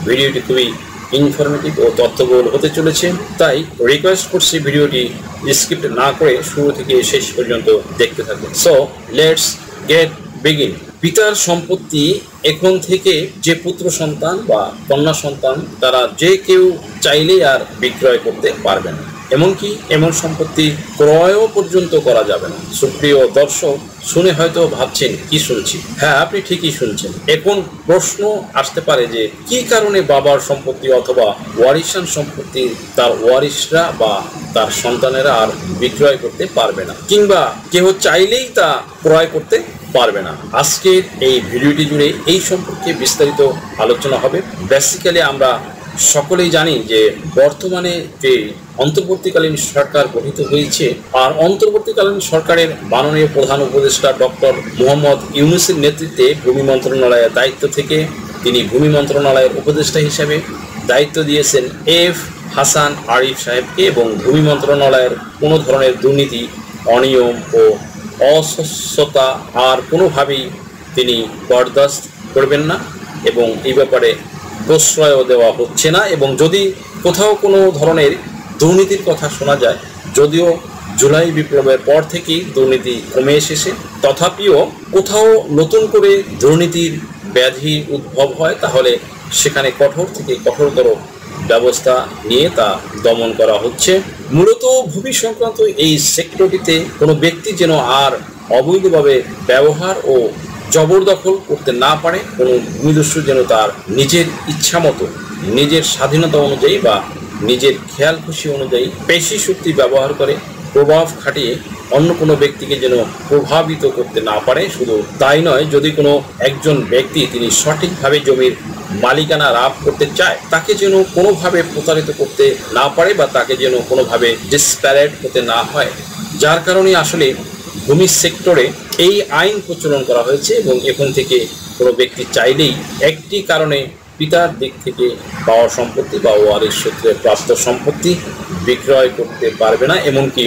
ভিডিওটি খুবই ইনফরমেটিভ ও তথ্যবহুল হতে চলেছে, তাই রিকোয়েস্ট করছি ভিডিওটি স্কিপ না করে শুরু থেকে শেষ পর্যন্ত দেখতে থাকুন। So let's get begin. পিতার সম্পত্তি এখন থেকে যে পুত্র সন্তান বা কন্যা সন্তান তারা যে কেউ চাইলেই আর বিক্রয় করতে পারবে না, এমনকি এমন সম্পত্তি ক্রয়ও পর্যন্ত করা যাবে না। সুপ্রিয় দর্শক, শুনে হয়তো ভাবছেন কি শুনছি। হ্যাঁ, আপনি ঠিকই শুনছেন। এখন প্রশ্ন আসতে পারে যে কি কারণে বাবার সম্পত্তি অথবা ওয়ারিশান সম্পত্তি তার ওয়ারিশরা বা তার সন্তানেরা আর বিক্রয় করতে পারবে না, কিংবা কেউ চাইলেই তা ক্রয় করতে পারবে না। আজকের এই ভিডিওটি জুড়ে এই সম্পর্কে বিস্তারিত আলোচনা হবে। বেসিক্যালি আমরা সকলেই জানি যে বর্তমানে যে অন্তর্বর্তীকালীন সরকার গঠিত হয়েছে, আর অন্তর্বর্তীকালীন সরকারের মাননীয় প্রধান উপদেষ্টা ডক্টর মোহাম্মদ ইউনূসের নেতৃত্বে ভূমি মন্ত্রণালয়ের দায়িত্ব থেকে তিনি ভূমি মন্ত্রণালয়ের উপদেষ্টা হিসেবে দায়িত্ব দিয়েছেন এফ হাসান আরিফ সাহেবকে, এবং ভূমি মন্ত্রণালয়ের কোনো ধরনের দুর্নীতি, অনিয়ম ও অস্বচ্ছতা আর কোনোভাবেই তিনি বরদাস্ত করবেন না, এবং এই ব্যাপারে প্রশ্রয়ও দেওয়া হচ্ছে না। এবং যদি কোথাও কোনো ধরনের দুর্নীতির কথা শোনা যায়, যদিও জুলাই বিপ্লবের পর থেকেই দুর্নীতি কমে এসেছে, তথাপিও কোথাও নতুন করে দুর্নীতির ব্যাধি উদ্ভব হয়, তাহলে সেখানে কঠোর থেকে কঠোরতর ব্যবস্থা নিয়ে তা দমন করা হচ্ছে। মূলত ভূমি সংক্রান্ত এই সেক্টরটিতে কোনো ব্যক্তি যেন আর অবৈধভাবে ব্যবহার ও জবরদখল করতে না পারে, কোনো ভূমিদস্যু যেন তার নিজের ইচ্ছা মতো, নিজের স্বাধীনতা অনুযায়ী বা নিজের খেয়াল খুশি অনুযায়ী পেশি শক্তি ব্যবহার করে প্রভাব খাটিয়ে অন্য কোনো ব্যক্তিকে যেন প্রভাবিত করতে না পারে। শুধু তাই নয়, যদি কোনো একজন ব্যক্তি তিনি সঠিকভাবে জমির মালিকানা লাভ করতে চায়, তাকে যেন কোনোভাবে প্রতারিত করতে না পারে বা তাকে যেন কোনোভাবে ডিসপ্যারেট হতে না হয়। যার কারণে আসলে ভূমি সেক্টরে এই আইন প্রচলন করা হয়েছে, এবং এখন থেকে কোনো ব্যক্তি চাইলেই একটি কারণে পিতার দিক থেকে পাওয়া সম্পত্তি বা ওয়ারিশ সূত্রে প্রাপ্ত সম্পত্তি বিক্রয় করতে পারবে না, এমনকি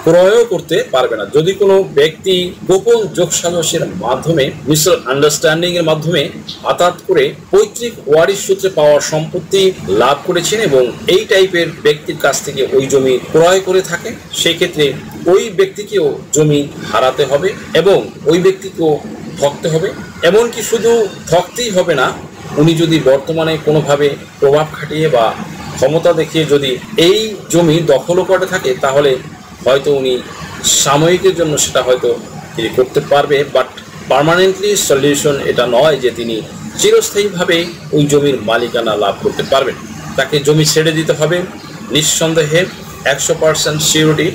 ক্রয়ও করতে পারবে না। যদি কোনো ব্যক্তি গোপন যোগসাজশের মাধ্যমে, মিসআন্ডারস্ট্যান্ডিং এর মাধ্যমে আতাত করে পৈতৃক ওয়ারিশ সূত্রে পাওয়া সম্পত্তি লাভ করেছেন এবং এই টাইপের ব্যক্তির কাছ থেকে ওই জমি ক্রয় করে থাকে, সেই ক্ষেত্রে ওই ব্যক্তিকেও জমি হারাতে হবে এবং ওই ব্যক্তিকেও ঠকতে হবে। এমনকি শুধু ঠকতেই হবে না, উনি যদি বর্তমানে কোনোভাবে প্রভাব খাটিয়ে বা ক্ষমতা দেখিয়ে যদি এই জমি দখলও করে থাকে, তাহলে হয়তো উনি সাময়িকের জন্য সেটা হয়তো তিনি করতে পারবে, বাট পার্মানেন্টলি সলিউশন এটা নয় যে তিনি চিরস্থায়ীভাবে ওই জমির মালিকানা লাভ করতে পারবেন। তাকে জমি ছেড়ে দিতে হবে নিঃসন্দেহে, 100% surety.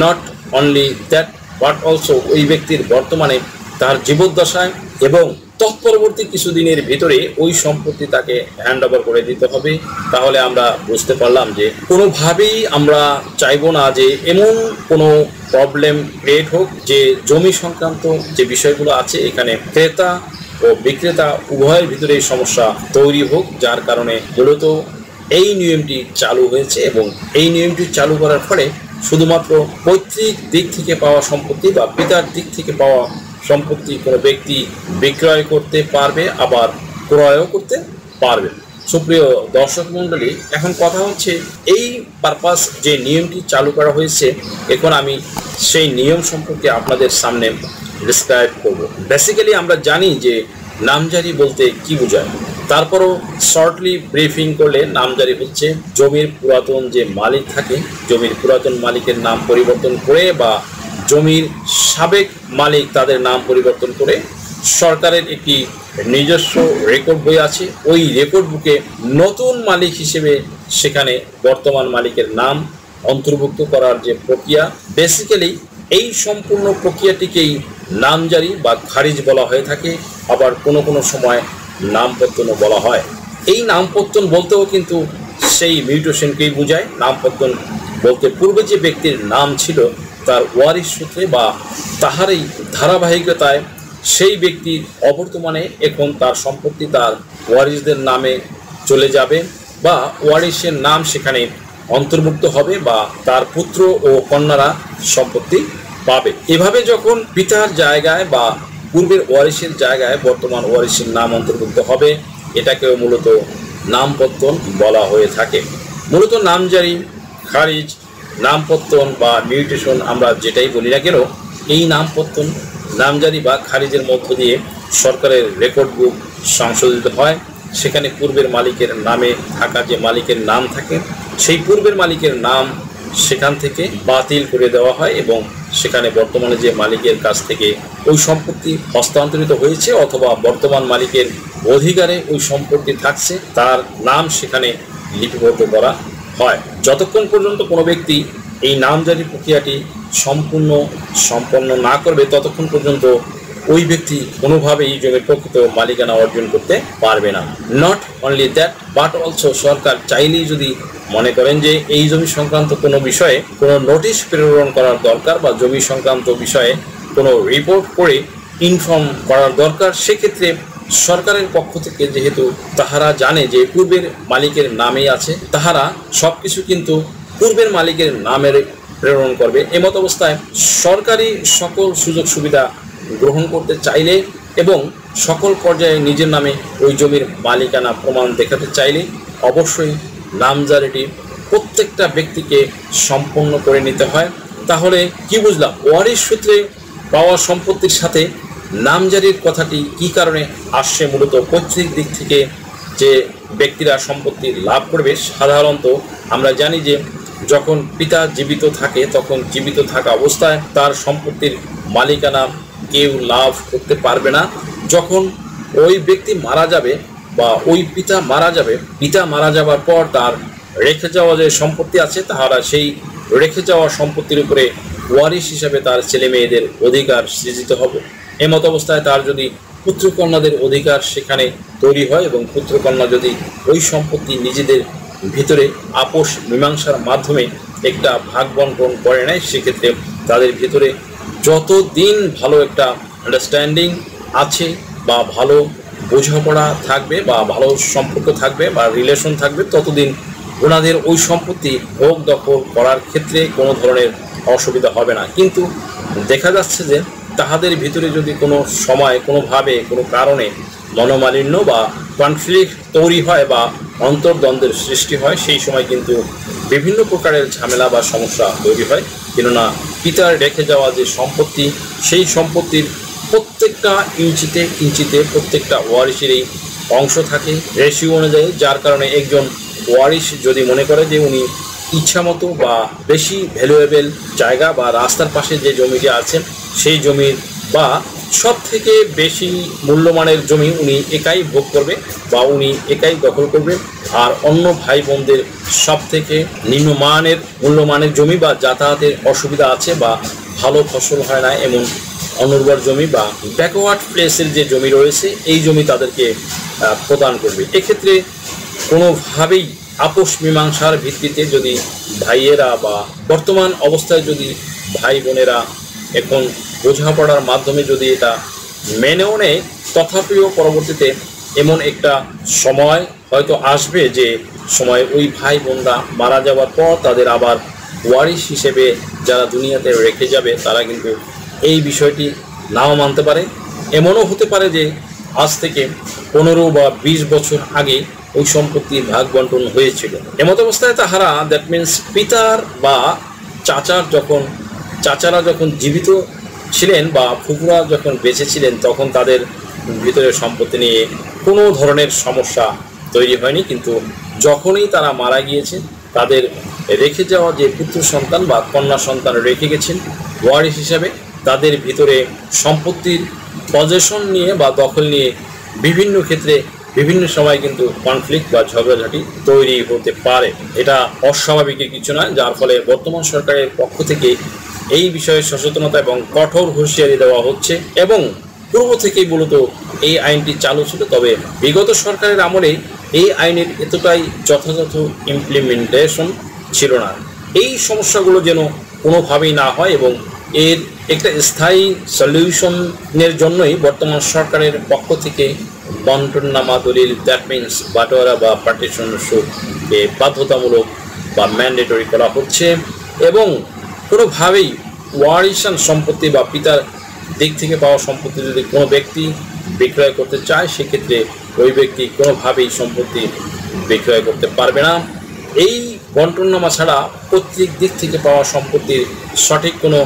Not only that, but also ওই ব্যক্তির বর্তমানে তার জীবদ্দশায় এবং তৎপরবর্তী কিছুদিনের ভিতরে ওই সম্পত্তি তাকে হ্যান্ড ওভার করে দিতে হবে। তাহলে আমরা বুঝতে পারলাম যে কোনোভাবেই আমরা চাইবো না যে এমন কোনো প্রবলেম ক্রিয়েট হোক যে জমি সংক্রান্ত যে বিষয়গুলো আছে এখানে ক্রেতা ও বিক্রেতা উভয়ের ভিতরেই সমস্যা তৈরি হোক, যার কারণে মূলত এই নিয়মটি চালু হয়েছে। এবং এই নিয়মটি চালু করার ফলে শুধুমাত্র পৈতৃক দিক থেকে পাওয়া সম্পত্তি বা পিতার দিক থেকে পাওয়া সম্পত্তি কোনো ব্যক্তি বিক্রয় করতে পারবে, আবার ক্রয়ও করতে পারবে। সুপ্রিয় দর্শক মণ্ডলী, এখন কথা হচ্ছে এই পারপাস যে নিয়মটি চালু করা হয়েছে, এখন আমি সেই নিয়ম সম্পর্কে আপনাদের সামনে ডিসক্রাইব করব। বেসিক্যালি আমরা জানি যে নামজারি বলতে কি বোঝায়, তারপরও শর্টলি ব্রিফিং করলে নামজারি হচ্ছে জমির পুরাতন যে মালিক থাকে, জমির পুরাতন মালিকের নাম পরিবর্তন করে বা জমির সাবেক মালিক তাদের নাম পরিবর্তন করে সরকারের একটি নিজস্ব রেকর্ড বই আছে, ওই রেকর্ড বুকে নতুন মালিক হিসেবে সেখানে বর্তমান মালিকের নাম অন্তর্ভুক্ত করার যে প্রক্রিয়া, বেসিক্যালি এই সম্পূর্ণ প্রক্রিয়াটিকেই নামজারি বা খারিজ বলা হয়ে থাকে। আবার কোনো কোনো সময় নামপত্তনও বলা হয়। এই নামপত্তন বলতেও কিন্তু সেই মিউটেশনকেই বোঝায়। নামপত্তন বলতে পূর্বে যে ব্যক্তির নাম ছিল তার ওয়ারিশ সূত্রে বা তাহারই ধারাবাহিকতায় সেই ব্যক্তির অবর্তমানে এখন তার সম্পত্তি তার ওয়ারিশদের নামে চলে যাবে বা ওয়ারিশের নাম সেখানে অন্তর্ভুক্ত হবে বা তার পুত্র ও কন্যারা সম্পত্তি পাবে। এভাবে যখন পিতার জায়গায় বা পূর্বের ওয়ারিশের জায়গায় বর্তমান ওয়ারিশের নাম অন্তর্ভুক্ত হবে, এটাকেও মূলত নামপত্তন বলা হয়ে থাকে। মূলত নামজারি, খারিজ, নামপত্তন বা মিউটেশন আমরা যেটাই বলি না কেন, এই নামপত্তন, নামজারি বা খারিজের মধ্য দিয়ে সরকারের রেকর্ড বুক সংশোধিত হয়। সেখানে পূর্বের মালিকের নামে থাকা যে মালিকের নাম থাকে, সেই পূর্বের মালিকের নাম সেখান থেকে বাতিল করে দেওয়া হয় এবং সেখানে বর্তমানে যে মালিকের কাছ থেকে ওই সম্পত্তি হস্তান্তরিত হয়েছে অথবা বর্তমান মালিকের অধিকারে ওই সম্পত্তি থাকছে, তার নাম সেখানে লিপিবদ্ধ করা হয়। যতক্ষণ পর্যন্ত কোনো ব্যক্তি এই নামজারি প্রক্রিয়াটি সম্পন্ন না করবে, ততক্ষণ পর্যন্ত ওই ব্যক্তি কোনোভাবেই জমির প্রকৃত মালিকানা অর্জন করতে পারবে না। Not only that but also, সরকার চাইলেই যদি মনে করেন যে এই জমি সংক্রান্ত কোনো বিষয়ে কোনো নোটিশ প্রেরণ করার দরকার বা জমি সংক্রান্ত বিষয়ে কোনো রিপোর্ট করে ইনফর্ম করার দরকার, সেক্ষেত্রে সরকারের পক্ষ থেকে যেহেতু তাহারা জানে যে পূর্বের মালিকের নামেই আছে, তাহারা সব কিছু কিন্তু পূর্বের মালিকের নামের প্রেরণ করবে। এমত অবস্থায় সরকারি সকল সুযোগ সুবিধা গ্রহণ করতে চাইলে এবং সকল পর্যায়ে নিজের নামে ওই জমির মালিকানা প্রমাণ দেখাতে চাইলে অবশ্যই নামজারিটি প্রত্যেকটা ব্যক্তিকে সম্পন্ন করে নিতে হয়। তাহলে কি বুঝলাম? ওয়ারিশ সূত্রে পাওয়া সম্পত্তির সাথে নামজারির কথাটি কি কারণে আসছে? মূলত পৈতৃক দিক থেকে যে ব্যক্তিরা সম্পত্তি লাভ করবে, সাধারণত আমরা জানি যে যখন পিতা জীবিত থাকে তখন জীবিত থাকা অবস্থায় তার সম্পত্তির মালিকানা কেউ লাভ করতে পারবে না। যখন ওই ব্যক্তি মারা যাবে বা ওই পিতা মারা যাবার পর তার রেখে যাওয়া যে সম্পত্তি আছে, তাহারা সেই রেখে যাওয়া সম্পত্তির উপরে ওয়ারিশ হিসাবে তার ছেলে মেয়েদের অধিকার সৃজিত হবে। এমত অবস্থায় তার যদি পুত্রকন্যাদের অধিকার সেখানে তৈরি হয় এবং পুত্রকন্যা যদি ওই সম্পত্তি নিজেদের ভিতরে আপোষ মীমাংসার মাধ্যমে একটা ভাগ বন্টন করে নেয়, সেক্ষেত্রে তাদের ভিতরে যতদিন ভালো একটা আন্ডারস্ট্যান্ডিং আছে বা ভালো বোঝাপড়া থাকবে বা ভালো সম্পর্ক থাকবে বা রিলেশন থাকবে, ততদিন ওনাদের ওই সম্পত্তি ভোগ দখল করার ক্ষেত্রে কোনো ধরনের অসুবিধা হবে না। কিন্তু দেখা যাচ্ছে যে তাহাদের ভিতরে যদি কোনো সময় কোনোভাবে কোনো কারণে মনোমালিন্য বা কনফ্লিক্ট তৈরি হয় বা অন্তর্দ্বন্দ্বের সৃষ্টি হয়, সেই সময় কিন্তু বিভিন্ন প্রকারের ঝামেলা বা সমস্যা তৈরি হয়। কেননা পিতার রেখে যাওয়া যে সম্পত্তি, সেই সম্পত্তির প্রত্যেকটা ইঞ্চিতে প্রত্যেকটা ওয়ারিশেরই অংশ থাকে রেশিও অনুযায়ী, যার কারণে একজন ওয়ারিশ যদি মনে করে যে উনি ইচ্ছামতো বা বেশি ভ্যালুয়েবল জায়গা বা রাস্তার পাশে যে জমিটি আছে সেই জমির বা সব থেকে বেশি মূল্যমানের জমি উনি একাই ভোগ করবে বা উনি একাই দখল করবে, আর অন্য ভাই বোনদের সব থেকে নিম্নমানের মূল্যমানের জমি বা যাতায়াতের অসুবিধা আছে বা ভালো ফসল হয় না এমন অনুর্বর জমি বা ব্যাকওয়ার্ড প্লেসের যে জমি রয়েছে, এই জমি তাদেরকে প্রদান করবে। এক্ষেত্রে কোনোভাবেই আপোষ মীমাংসার ভিত্তিতে যদি ভাইয়েরা বা বর্তমান অবস্থায় যদি ভাই বোনেরা এখন বোঝাপড়ার মাধ্যমে যদি এটা মেনেও নেয়, তথাপিও পরবর্তীতে এমন একটা সময় হয়তো আসবে যে সময় ওই ভাই বোনরা মারা যাওয়ার পর তাদের আবার ওয়ারিশ হিসেবে যারা দুনিয়াতে রেখে যাবে তারা কিন্তু এই বিষয়টি নাও মানতে পারে। এমনও হতে পারে যে আজ থেকে 15 বা 20 বছর আগে ওই সম্পত্তির ভাগ বন্টন হয়েছিল। এমত অবস্থায় তাহারা দ্যাট মিনস পিতার বা চাচারা যখন জীবিত ছিলেন বা ফুফুরা যখন বেঁচে ছিলেন, তখন তাদের ভিতরে সম্পত্তি নিয়ে কোনো ধরনের সমস্যা তৈরি হয়নি। কিন্তু যখনই তারা মারা গিয়েছে, তাদের রেখে যাওয়া যে পুত্র সন্তান বা কন্যা সন্তান রেখে গেছেন ওয়ারিশ হিসাবে, তাদের ভিতরে সম্পত্তির পজেশন নিয়ে বা দখল নিয়ে বিভিন্ন ক্ষেত্রে বিভিন্ন সময় কিন্তু কনফ্লিক্ট বা ঝগড়াঝাটি তৈরি হতে পারে। এটা অস্বাভাবিকের কিছু নয়, যার ফলে বর্তমান সরকারের পক্ষ থেকে এই বিষয়ে সচেতনতা এবং কঠোর হুঁশিয়ারি দেওয়া হচ্ছে এবং পূর্ব থেকেই মূলত এই আইনটি চালু ছিল। তবে বিগত সরকারের আমলে এই আইনের এতটাই যথাযথ ইমপ্লিমেন্টেশন ছিল না। এই সমস্যাগুলো যেন কোনোভাবেই না হয় এবং এর একটা স্থায়ী সলিউশনের জন্যই বর্তমান সরকারের পক্ষ থেকে বন্টননামা দলিল, দ্যাট মিনস বাটোয়ারা বা পার্টিশন সুদকে বাধ্যতামূলক বা ম্যান্ডেটরি করা হচ্ছে এবং কোনোভাবেই ওয়ারিশান সম্পত্তি বা পিতার দিক থেকে পাওয়া সম্পত্তি যদি কোনো ব্যক্তি বিক্রয় করতে চায়, সেক্ষেত্রে ওই ব্যক্তি কোনোভাবেই সম্পত্তি বিক্রয় করতে পারবে না। এই বন্টননামা ছাড়া প্রত্যেক দিক থেকে পাওয়া সম্পত্তির সঠিক কোনো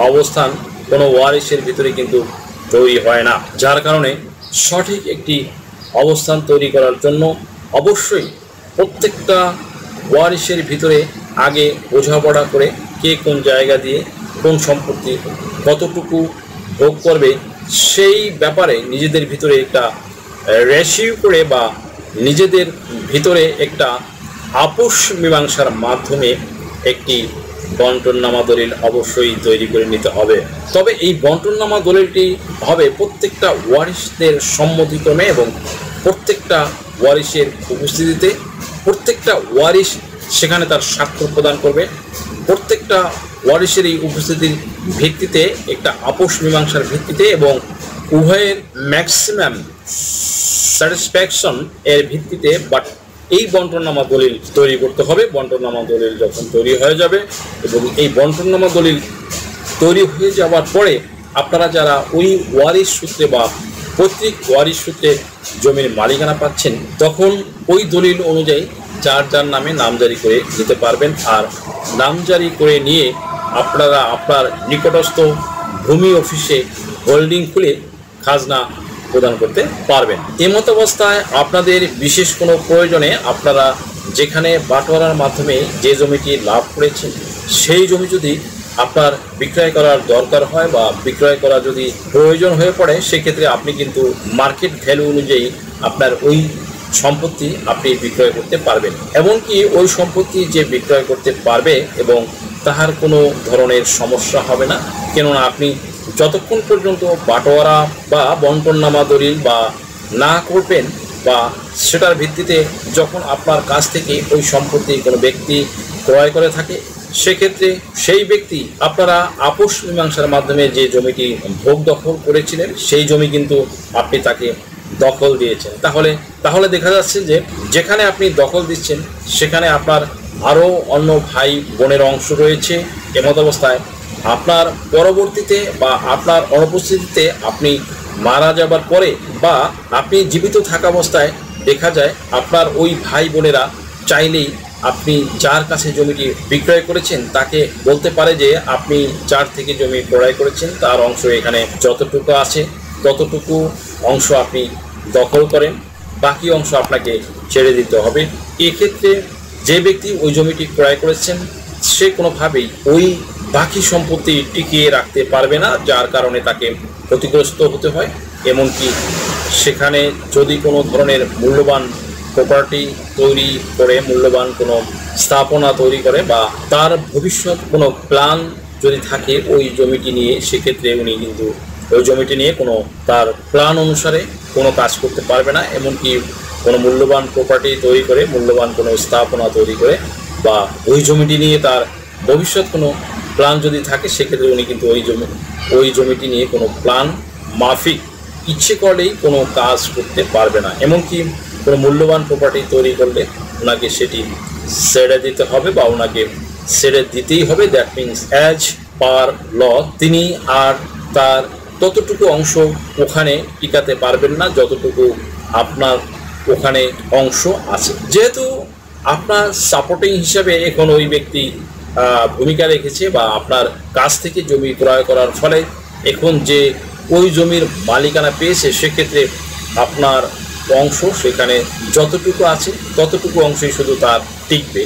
অবস্থান কোনো ওয়ারিশের ভিতরে কিন্তু তৈরি হয় না, যার কারণে সঠিক একটি অবস্থান তৈরি করার জন্য অবশ্যই প্রত্যেকটা ওয়ারিশের ভিতরে আগে বোঝাপড়া করে কে কোন জায়গা দিয়ে কোন সম্পত্তি কতটুকু ভোগ করবে সেই ব্যাপারে নিজেদের ভিতরে একটা রেশিও করে বা নিজেদের ভিতরে একটা আপোষ মীমাংসার মাধ্যমে একটি বন্টননামা দলিল অবশ্যই তৈরি করে নিতে হবে। তবে এই বন্টননামা দলিলটি হবে প্রত্যেকটা ওয়ারিশদের সম্মতিক্রমে এবং প্রত্যেকটা ওয়ারিশের উপস্থিতিতে। প্রত্যেকটা ওয়ারিশ সেখানে তার স্বাক্ষর প্রদান করবে। প্রত্যেকটা ওয়ারিশের এই উপস্থিতির ভিত্তিতে একটা আপোষ মীমাংসার ভিত্তিতে এবং উভয়ের ম্যাক্সিমাম স্যাটিসফ্যাকশন এর ভিত্তিতে বাট এই বন্টননামা দলিল তৈরি করতে হবে। বন্টননামা দলিল যখন তৈরি হয়ে যাবে এবং এই বন্টননামা দলিল তৈরি হয়ে যাওয়ার পরে আপনারা যারা ওই ওয়ারিশ সূত্রে বা পৈতৃক ওয়ারিশ সূত্রে জমির মালিকানা পাচ্ছেন, তখন ওই দলিল অনুযায়ী যার যার নামে নামজারি করে নিতে পারবেন। আর নামজারি করে নিয়ে আপনারা আপনার নিকটস্থ ভূমি অফিসে হোল্ডিং খুলে খাজনা প্রদান করতে পারবেন। এমত অবস্থায় আপনাদের বিশেষ কোনো প্রয়োজনে আপনারা যেখানে বাটোয়ারার মাধ্যমে যে জমিটি লাভ করেছেন সেই জমি যদি আপনার বিক্রয় করার দরকার হয় বা বিক্রয় করা যদি প্রয়োজন হয়ে পড়ে, সেক্ষেত্রে আপনি কিন্তু মার্কেট ভ্যালু অনুযায়ী আপনার ওই সম্পত্তি আপনি বিক্রয় করতে পারবেন। এমনকি ওই সম্পত্তি যে বিক্রয় করতে পারবে এবং তাহার কোনো ধরনের সমস্যা হবে না, কেননা আপনি যতক্ষণ পর্যন্ত বাটোয়ারা বা বন্টননামা দলিল বা না করবেন বা সেটার ভিত্তিতে যখন আপনার কাছ থেকে ওই সম্পত্তি কোনো ব্যক্তি ক্রয় করে থাকে, সেক্ষেত্রে সেই ব্যক্তি আপনারা আপোষ মীমাংসার মাধ্যমে যে জমিটি ভোগ দখল করেছিলেন সেই জমি কিন্তু আপনি তাকে দখল দিয়েছেন। তাহলে দেখা যাচ্ছে যে যেখানে আপনি দখল দিচ্ছেন সেখানে আপনার আরও অন্য ভাই বোনের অংশ রয়েছে। এমত অবস্থায় আপনার পরবর্তীতে বা আপনার অনুপস্থিতিতে আপনি মারা যাবার পরে বা আপনি জীবিত থাকা অবস্থায় দেখা যায় আপনার ওই ভাই বোনেরা চাইলেই আপনি যার কাছে জমিটি বিক্রয় করেছেন তাকে বলতে পারে যে আপনি যার থেকে জমি ক্রয় করেছেন তার অংশ এখানে যতটুকু আছে ততটুকু অংশ আপনি দখল করেন, বাকি অংশ আপনাকে ছেড়ে দিতে হবে। এক্ষেত্রে যে ব্যক্তি ওই জমিটি ক্রয় করেছেন সে কোনোভাবেই ওই বাকি সম্পত্তি টিকিয়ে রাখতে পারবে না, যার কারণে তাকে ক্ষতিগ্রস্ত হতে হয়। এমনকি সেখানে যদি কোনো ধরনের মূল্যবান প্রপার্টি তৈরি করে, মূল্যবান কোনো স্থাপনা তৈরি করে বা তার ভবিষ্যৎ কোনো প্ল্যান যদি থাকে ওই জমিটি নিয়ে, সেক্ষেত্রে উনি কিন্তু ওই জমিটি নিয়ে কোনো তার প্ল্যান অনুসারে কোনো কাজ করতে পারবে না। এমনকি কোনো মূল্যবান প্রপার্টি তৈরি করে, মূল্যবান কোনো স্থাপনা তৈরি করে বা ওই জমিটি নিয়ে তার ভবিষ্যৎ কোনো প্ল্যান যদি থাকে, সেক্ষেত্রে উনি কিন্তু ওই জমিটি নিয়ে কোনো প্ল্যান মাফিক ইচ্ছে করলেই কোনো কাজ করতে পারবে না। এমনকি কোনো মূল্যবান প্রপার্টি তৈরি করলে ওনাকে সেটি ছেড়ে দিতে হবে বা ওনাকে ছেড়ে দিতেই হবে। দ্যাট মিনস অ্যাজ পার ল তিনি আর তার ততটুকু অংশ ওখানে টিকাতে পারবেন না যতটুকু আপনার ওখানে অংশ আছে। যেহেতু আপনার সাপোর্টিং হিসাবে এখন ওই ব্যক্তি ভূমিকা রেখেছে বা আপনার কাছ থেকে জমি ক্রয় করার ফলে এখন যে ওই জমির মালিকানা পেয়েছে, সেক্ষেত্রে আপনার অংশ সেখানে যতটুকু আছে ততটুকু অংশই শুধু তার টিকবে,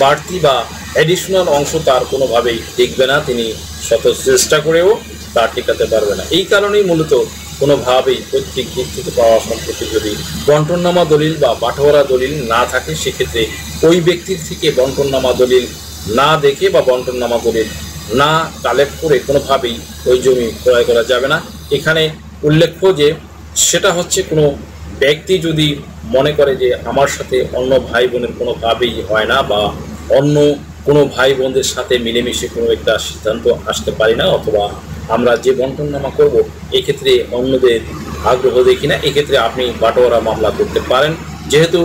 বাড়তি বা অ্যাডিশনাল অংশ তার কোনোভাবেই টিকবে না। তিনি শত চেষ্টা করেও তা টিকাতে পারবে না। এই কারণেই মূলত কোনোভাবেই পৈতৃক দিক থেকে পাওয়া সম্পত্তি যদি বন্টননামা দলিল বা বাটোয়ারা দলিল না থাকে, সেক্ষেত্রে ওই ব্যক্তির থেকে বন্টননামা দলিল না দেখে বা বন্টননামা দলিল না কালেক্ট করে কোনোভাবেই ওই জমি ক্রয় করা যাবে না। এখানে উল্লেখ্য যে সেটা হচ্ছে কোনো ব্যক্তি যদি মনে করে যে আমার সাথে অন্য ভাই বোনের কোনোভাবেই হয় না বা অন্য কোনো ভাই বোনদের সাথে মিলেমিশে কোনো একটা সিদ্ধান্ত আসতে পারি না, অথবা আমরা যে বন্টননামা করব এক্ষেত্রে অন্যদের আগ্রহ দেখি না, এক্ষেত্রে আপনি বাটোয়ারা মামলা করতে পারেন। যেহেতু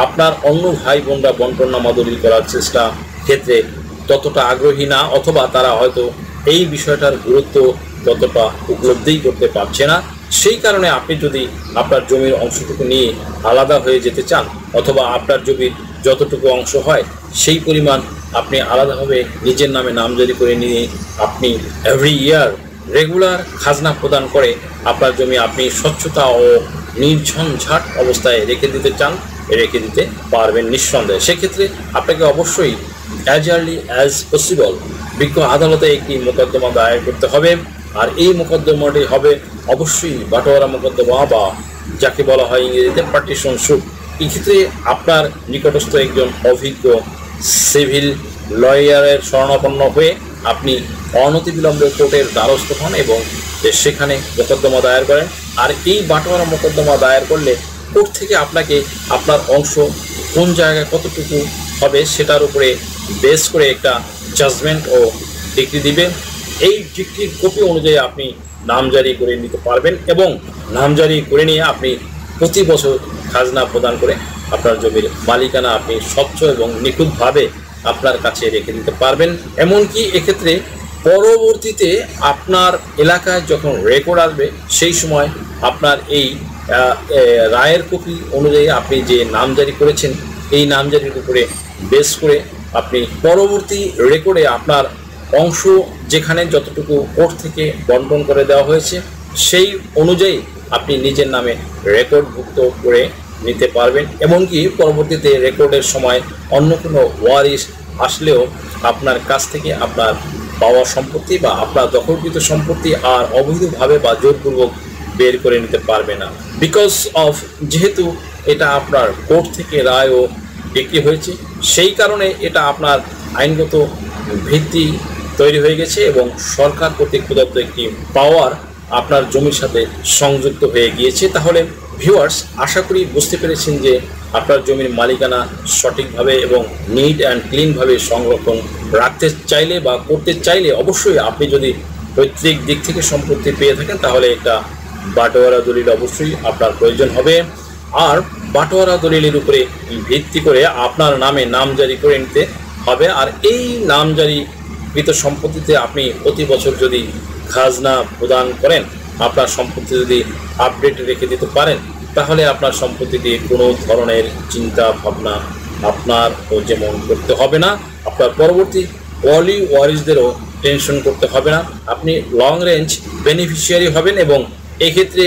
আপনার অন্য ভাই বোনরা বন্টননামা দলিল করার চেষ্টা ক্ষেত্রে ততটা আগ্রহী না, অথবা তারা হয়তো এই বিষয়টার গুরুত্ব ততটা উপলব্ধিই করতে পারছে না, সেই কারণে আপনি যদি আপনার জমির অংশটুকু নিয়ে আলাদা হয়ে যেতে চান, অথবা আপনার জমির যতটুকু অংশ হয় সেই পরিমাণ আপনি আলাদাভাবে নিজের নামে নামজারি করে নিয়ে আপনি এভরি ইয়ার রেগুলার খাজনা প্রদান করে আপনার জমি আপনি স্বচ্ছতা ও নির্ঝঞ্ঝাট অবস্থায় রেখে দিতে চান, রেখে দিতে পারবেন নিঃসন্দেহে। সেক্ষেত্রে আপনাকে অবশ্যই অ্যাজ আর্লি অ্যাজ পসিবল বিজ্ঞ আদালতে একটি মোকদ্দমা দায়ের করতে হবে। আর এই মোকদ্দমাটি হবে অবশ্যই বাটোয়ারা মোকদ্দমা, বা যাকে বলা হয় ইংরেজিতে পার্টিশন স্যুট। এক্ষেত্রে আপনার নিকটস্থ একজন অভিজ্ঞ সিভিল লয়ারের শরণাপন্ন হয়ে আপনি অনতিবিলম্বে কোর্টের দ্বারস্থ হন এবং সেখানে মোকদ্দমা দায়ের করেন। আর এই বাটোয়ারা মোকদ্দমা দায়ের করলে কোর্ট থেকে আপনাকে আপনার অংশ কোন জায়গায় কতটুকু হবে সেটার উপরে বেস করে একটা জাজমেন্ট ও ডিক্রি দিবে। এই ডিক্রির কপি অনুযায়ী আপনি নামজারি করে নিতে পারবেন এবং নামজারি করে নিয়ে আপনি প্রতি বছর খাজনা প্রদান করে আপনার জমির মালিকানা আপনি স্বচ্ছ এবং নিখুঁতভাবে আপনার কাছে রেখে দিতে পারবেন। এমনকি এক্ষেত্রে পরবর্তীতে আপনার এলাকায় যখন রেকর্ড আসবে সেই সময় আপনার এই রায়ের কপি অনুযায়ী আপনি যে নামজারি করেছেন এই নামজারির উপরে বেস করে আপনি পরবর্তী রেকর্ডে আপনার অংশ যেখানে যতটুকু কোর্ট থেকে বন্টন করে দেওয়া হয়েছে সেই অনুযায়ী আপনি নিজের নামে রেকর্ডভুক্ত করে নিতে পারবেন। এমনকি পরবর্তীতে রেকর্ডের সময় অন্য কোনো ওয়ারিশ আসলেও আপনার কাছ থেকে আপনার পাওয়া সম্পত্তি বা আপনার দখলকৃত সম্পত্তি আর অবৈধভাবে বা জোরপূর্বক বের করে নিতে পারবে না। বিকজ অফ যেহেতু এটা আপনার কোর্ট থেকে রায়ও বিক্রি হয়েছে, সেই কারণে এটা আপনার আইনগত ভিত্তি তৈরি হয়ে গেছে এবং সরকার কর্তৃক প্রদত্ত একটি পাওয়ার আপনার জমির সাথে সংযুক্ত হয়ে গিয়েছে। তাহলে ভিউয়ার্স, আশা করি বুঝতে পেরেছেন যে আপনার জমির মালিকানা সঠিকভাবে এবং নিট অ্যান্ড ক্লিনভাবে সংরক্ষণ রাখতে চাইলে বা করতে চাইলে অবশ্যই আপনি যদি পৈতৃক দিক থেকে সম্পত্তি পেয়ে থাকেন তাহলে একটা বাটোয়ারা দলিল অবশ্যই আপনার প্রয়োজন হবে। আর বাটোয়ারা দলিলের উপরে ভিত্তি করে আপনার নামে নামজারি করে নিতে হবে। আর এই নামজারিকৃত সম্পত্তিতে আপনি প্রতি বছর যদি খাজনা প্রদান করেন, আপনার সম্পত্তি যদি আপডেট রেখে দিতে পারেন, তাহলে আপনার সম্পত্তি দিয়ে কোনো ধরনের চিন্তা ভাবনা আপনার যেমন করতে হবে না, আপনার পরবর্তী ওয়ারিশদেরও টেনশন করতে হবে না। আপনি লং রেঞ্জ বেনিফিশিয়ারি হবেন এবং এক্ষেত্রে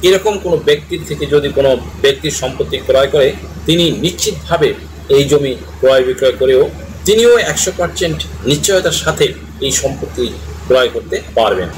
এরকম কোনো ব্যক্তির থেকে যদি কোনো ব্যক্তির সম্পত্তি ক্রয় করে, তিনি নিশ্চিতভাবে এই জমি ক্রয় বিক্রয় করেও তিনিও 100% নিশ্চয়তার সাথে এই সম্পত্তি ক্রয় করতে পারবেন।